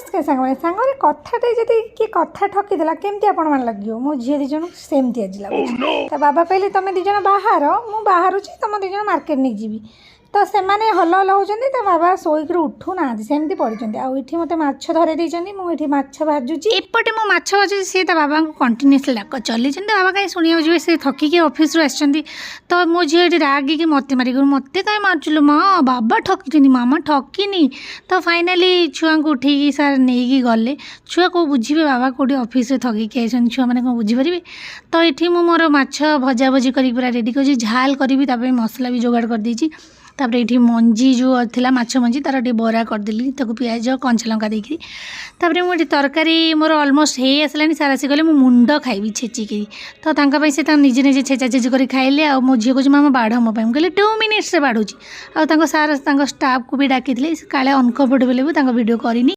नमस्कार सांग सांगे कथाटे जदि किए कथा ठकीदेला केमती आपण मान लगे मो झी दी जन सेमती आज लगे बाबा कहले तुम दी जन बाहर मु बाहर तुम दी जन मार्केट नहीं जीवी तो से मैंने हल हल होती बाबा शोक उठू ना सेमती पड़ी आठी मत माछ धरे मुझे माछ भाजुची एपटे मो माछ भाजुची सी बाबा को कंटिन्यूसली डाक चली बाबा कहीं शुणा जी से थकिक ऑफिस आसछंती तो मो झी ये रागिक मत मारिक मत कहीं मार्चुलु माँ बाबा ठकी मामा ठकिनी तो फाइनाली छुआ को उठेकी सार नहीं गले छुआ को बुझे बाबा कौटी ऑफिस थकिक आई छुआ मैंने कौन बुझीपारे तो ये मोर माछ भजा भजी कर पूरा रेडी कर झाल करी मसला भी जोगाड़ कर देती तापर ये मंजी जो था माछ मंजी तार टे बरा करदेली पियाज कंचा लंका देकर तापर मुझे तरकारी मोर अलमोस्ट हो आसलानी सारा सी कहले मुंड खाइबी छेचिकी तो से निजे निजे छेचा छेची कर खाइले आ मो झी कह मामा बाढ़ मो कहले 2 मिनिट्स बाढ़ुची आ सार स्टाफ को भी डाकी काले अनकम्फर्टेबल भी वीडियो करनी